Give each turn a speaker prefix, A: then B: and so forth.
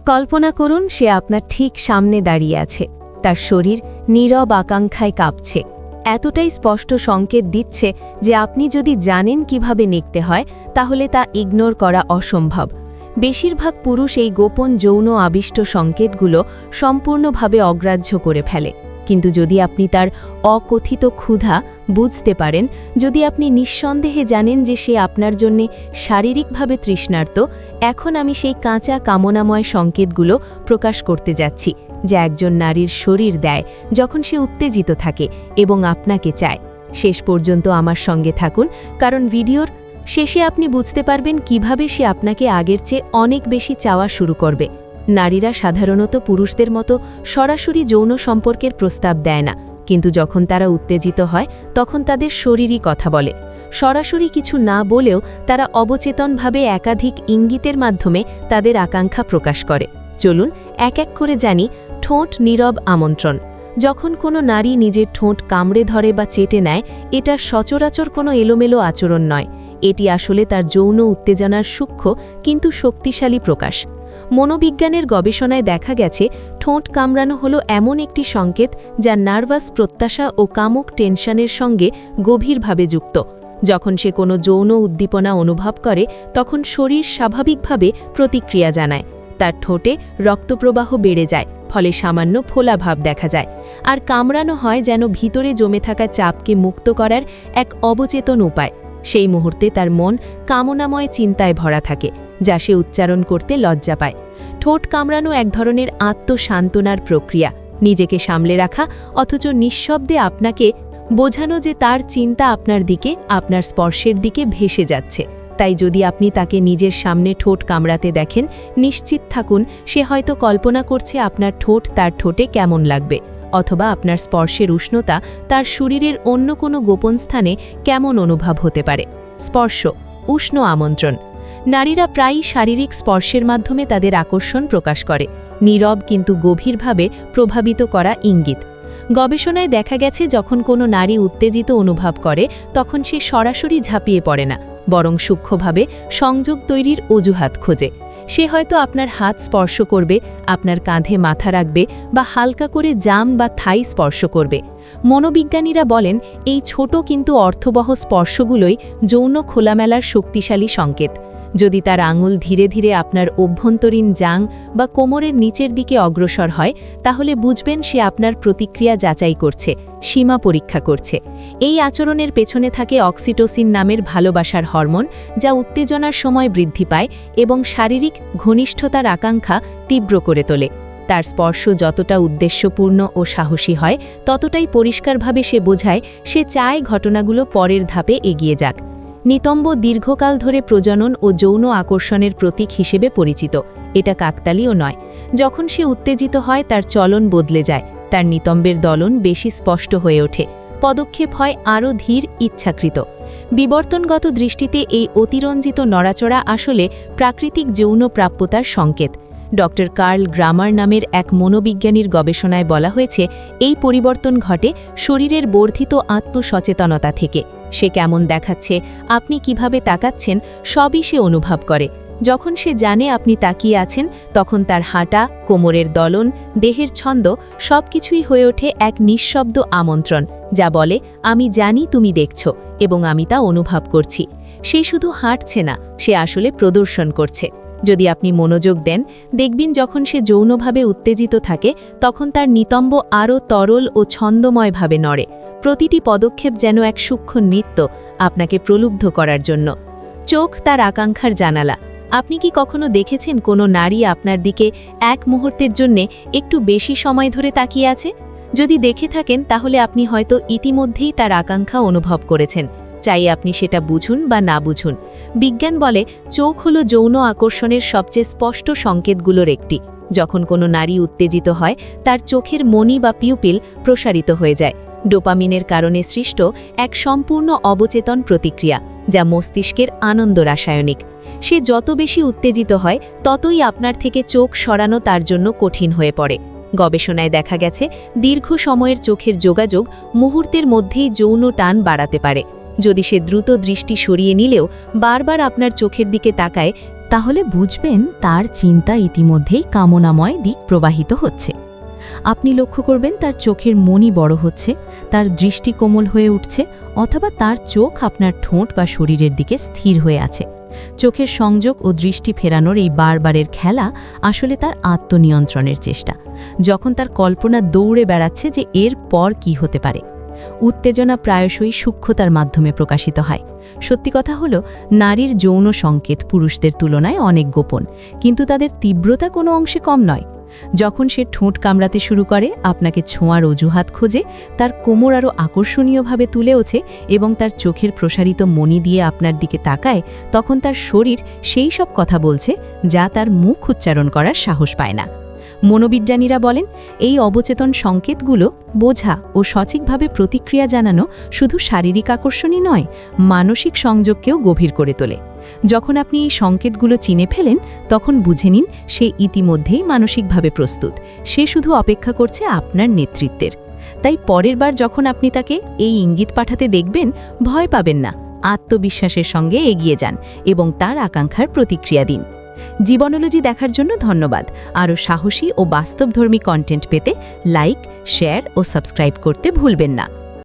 A: কল্পনা করুন সে আপনার ঠিক সামনে দাঁড়িয়ে আছে, তার শরীর নীরব আকাঙ্ক্ষায় কাঁপছে, এতটাই স্পষ্ট সংকেত দিচ্ছে যে আপনি যদি জানেন কিভাবে নিতে হয় তাহলে তা ইগনোর করা অসম্ভব। বেশিরভাগ পুরুষ এই গোপন যৌন আবিষ্ট সংকেতগুলো সম্পূর্ণভাবে অগ্রাহ্য করে ফেলে, কিন্তু যদি আপনি তার অকথিত ক্ষুধা বুঝতে পারেন, যদি আপনি নিঃসন্দেহে জানেন যে সে আপনার জন্য শারীরিকভাবে তৃষ্ণার্ত, এখন আমি সেই কাঁচা কামনাময় সংকেতগুলো প্রকাশ করতে যাচ্ছি যা একজন নারীর শরীর দেয় যখন সে উত্তেজিত থাকে এবং আপনাকে চায়। শেষ পর্যন্ত আমার সঙ্গে থাকুন, কারণ ভিডিওর শেষে আপনি বুঝতে পারবেন কিভাবে সে আপনাকে আগের চেয়ে অনেক বেশি চাওয়া শুরু করবে। নারীরা সাধারণত পুরুষদের মতো সরাসরি যৌন সম্পর্কের প্রস্তাব দেয় না, কিন্তু যখন তারা উত্তেজিত হয় তখন তাদের শরীরই কথা বলে। সরাসরি কিছু না বলেও তারা অবচেতনভাবে একাধিক ইঙ্গিতের মাধ্যমে তাদের আকাঙ্ক্ষা প্রকাশ করে। চলুন এক এক করে জানি। ঠোঁট নীরব আমন্ত্রণ। যখন কোনো নারী নিজের ঠোঁট কামড়ে ধরে বা চেটে নেয়, এটা সচরাচর কোনো এলোমেলো আচরণ নয়, এটি আসলে তার যৌন উত্তেজনার সূক্ষ্ম কিন্তু শক্তিশালী প্রকাশ। মনোবিজ্ঞানের গবেষণায় দেখা গেছে ঠোঁট কামড়ানো হলো এমন একটি সংকেত যা নার্ভাস প্রত্যাশা ও কামুক টেনশনের সঙ্গে গভীরভাবে যুক্ত। যখন সে কোনো যৌন উদ্দীপনা অনুভব করে তখন শরীর স্বাভাবিকভাবে প্রতিক্রিয়া জানায়, তার ঠোঁটে রক্তপ্রবাহ বেড়ে যায়, ফলে সামান্য ফোলা ভাব দেখা যায়, আর কামড়ানো হয় যেন ভিতরে জমে থাকা চাপকে মুক্ত করার এক অবচেতন উপায়। সেই মুহূর্তে তার মন কামনাময় চিন্তায় ভরা থাকে, যা সে উচ্চারণ করতে লজ্জা পায়। ঠোঁট কামড়ানো এক ধরনের আত্মসান্ত্বনার প্রক্রিয়া, নিজেকে সামলে রাখা অথচ নিঃশব্দে আপনাকে বোঝানো যে তার চিন্তা আপনার দিকে, আপনার স্পর্শের দিকে ভেসে যাচ্ছে। তাই যদি আপনি তাকে নিজের সামনে ঠোঁট কামড়াতে দেখেন, নিশ্চিত থাকুন সে হয়তো কল্পনা করছে আপনার ঠোঁট তার ঠোঁটে কেমন লাগবে, অথবা আপনার স্পর্শের উষ্ণতা তার শরীরের অন্য কোনো গোপন স্থানে কেমন অনুভব হতে পারে। স্পর্শ, উষ্ণ আমন্ত্রণ। নারীরা প্রায়ই শারীরিক স্পর্শের মাধ্যমে তাদের আকর্ষণ প্রকাশ করে, নীরব কিন্তু গভীরভাবে প্রভাবিত করা ইঙ্গিত। গবেষণায় দেখা গেছে যখন কোনো নারী উত্তেজিত অনুভব করে তখন সে সরাসরি ঝাঁপিয়ে পড়ে না, বরং সূক্ষ্মভাবে সংযোগ তৈরির অজুহাত খোঁজে। সে হয়তো আপনার হাত স্পর্শ করবে, আপনার কাঁধে মাথা রাখবে বা হালকা করে জাম বা থাই স্পর্শ করবে। মনোবিজ্ঞানীরা বলেন এই ছোট কিন্তু অর্থবহ স্পর্শগুলোই যৌন খোলামেলার শক্তিশালী সংকেত। যদি তার আঙুল ধীরে ধীরে আপনার অভ্যন্তরীণ জাং বা কোমরের নিচের দিকে অগ্রসর হয়, তাহলে বুঝবেন সে আপনার প্রতিক্রিয়া যাচাই করছে, সীমা পরীক্ষা করছে। এই আচরণের পেছনে থাকে অক্সিটোসিন নামের ভালোবাসার হরমোন, যা উত্তেজনার সময় বৃদ্ধি পায় এবং শারীরিক ঘনিষ্ঠতার আকাঙ্ক্ষা তীব্র করে তোলে। তার স্পর্শ যতটা উদ্দেশ্যপূর্ণ ও সাহসী হয়, ততটাই পরিষ্কারভাবে সে বোঝায় সে চায় ঘটনাগুলো পরের ধাপে এগিয়ে যাক। নিতম্ব দীর্ঘকাল ধরে প্রজনন ও যৌন আকর্ষণের প্রতীক হিসেবে পরিচিত। এটা কাকতালীয় নয়। যখন সে উত্তেজিত হয় তার চলন বদলে যায়, তার নিতম্বের দলন বেশি স্পষ্ট হয়ে ওঠে, পদক্ষেপ হয় আরও ধীর, ইচ্ছাকৃত। বিবর্তনগত দৃষ্টিতে এই অতিরঞ্জিত নড়াচড়া আসলে প্রাকৃতিক যৌন প্রাপ্যতার সংকেত। ডক্টর কার্ল গ্রামার নামের এক মনোবিজ্ঞানীর গবেষণায় বলা হয়েছে এই পরিবর্তন ঘটে শরীরের বর্ধিত আত্মসচেতনতা থেকে। সে কেমন দেখাচ্ছে, আপনি কিভাবে তাকাচ্ছেন, সবই সে অনুভব করে। যখন সে জানে আপনি তাকিয়ে আছেন, তখন তার হাঁটা, কোমরের দলন, দেহের ছন্দ সবকিছুই হয়ে ওঠে এক নিঃশব্দ আমন্ত্রণ, যা বলে আমি জানি তুমি দেখছো এবং আমি তা অনুভব করছি। সে শুধু হাঁটছে না, সে আসলে প্রদর্শন করছে। যদি আপনি মনোযোগ দেন, দেখবেন যখন সে যৌনভাবে উত্তেজিত থাকে তখন তার নিতম্ব আরও তরল ও ছন্দময়ভাবে নড়ে। প্রতিটি পদক্ষেপ যেন এক সূক্ষ্ম নৃত্য, আপনাকে প্রলুব্ধ করার জন্য। চোখ তার আকাঙ্ক্ষার জানালা। আপনি কি কখনো দেখেছেন কোনো নারী আপনার দিকে এক মুহূর্তের জন্য একটু বেশি সময় ধরে তাকিয়ে আছে? যদি দেখে থাকেন তাহলে আপনি হয়তো ইতিমধ্যেই তার আকাঙ্ক্ষা অনুভব করেছেন, চাই আপনি সেটা বুঝুন বা না বুঝুন। বিজ্ঞান বলে চোখ হলো যৌন আকর্ষণের সবচেয়ে স্পষ্ট সংকেতগুলোর একটি। যখন কোনো নারী উত্তেজিত হয় তার চোখের মণি বা পিউপিল প্রসারিত হয়ে যায়, ডোপামিনের কারণে সৃষ্ট এক সম্পূর্ণ অবচেতন প্রতিক্রিয়া, যা মস্তিষ্কের আনন্দ রাসায়নিক। সে যত বেশি উত্তেজিত হয় ততই আপনার থেকে চোখ সরানো তার জন্য কঠিন হয়ে পড়ে। গবেষণায় দেখা গেছে দীর্ঘ সময়ের চোখের যোগাযোগ মুহূর্তের মধ্যেই যৌন টান বাড়াতে পারে। যদি সে দ্রুত দৃষ্টি সরিয়ে নিলেও বারবার আপনার চোখের দিকে তাকায়,
B: তাহলে বুঝবেন তার চিন্তা ইতিমধ্যেই কামনাময় দিক প্রবাহিত হচ্ছে। আপনি লক্ষ্য করবেন তার চোখের মনি বড় হচ্ছে, তার দৃষ্টি কোমল হয়ে উঠছে, অথবা তার চোখ আপনার ঠোঁট বা শরীরের দিকে স্থির হয়ে আছে। চোখের সংযোগ ও দৃষ্টি ফেরানোর এই বারবারের খেলা আসলে তার আত্মনিয়ন্ত্রণের চেষ্টা, যখন তার কল্পনা দৌড়ে বেড়াচ্ছে যে এর পর কি হতে পারে। উত্তেজনা প্রায়শই সূক্ষ্মতার মাধ্যমে প্রকাশিত হয়। সত্যি কথা হলো, নারীর যৌন সংকেত পুরুষদের তুলনায় অনেক গোপন, কিন্তু তাদের তীব্রতা কোনো অংশে কম নয়। যখন সে ঠোঁট কামড়াতে শুরু করে, আপনাকে ছোঁয়ার অজুহাত খোঁজে, তার কোমর আরও আকর্ষণীয়ভাবে তুলে ওঠে এবং তার চোখের প্রসারিত মনি দিয়ে আপনার দিকে তাকায়, তখন তার শরীর সেই সব কথা বলছে যা তার মুখ উচ্চারণ করার সাহস পায় না। মনোবিজ্ঞানীরা বলেন, এই অবচেতন সংকেতগুলো বোঝা ও সঠিকভাবে প্রতিক্রিয়া জানানো শুধু শারীরিক আকর্ষণই নয়, মানসিক সংযোগকেও গভীর করে তোলে। যখন আপনি এই সংকেতগুলো চিনে ফেলেন, তখন বুঝে নিন সে ইতিমধ্যেই মানসিকভাবে প্রস্তুত। সে শুধু অপেক্ষা করছে আপনার নেতৃত্বের। তাই পরের বার যখন আপনি তাকে এই ইঙ্গিত পাঠাতে দেখবেন, ভয় পাবেন না, আত্মবিশ্বাসের সঙ্গে এগিয়ে যান এবং তার আকাঙ্ক্ষার প্রতিক্রিয়া দিন। জীবনোলজি দেখার জন্য ধন্যবাদ। আরও সাহসী ও বাস্তবধর্মী কন্টেন্ট পেতে লাইক, শেয়ার ও সাবস্ক্রাইব করতে ভুলবেন না।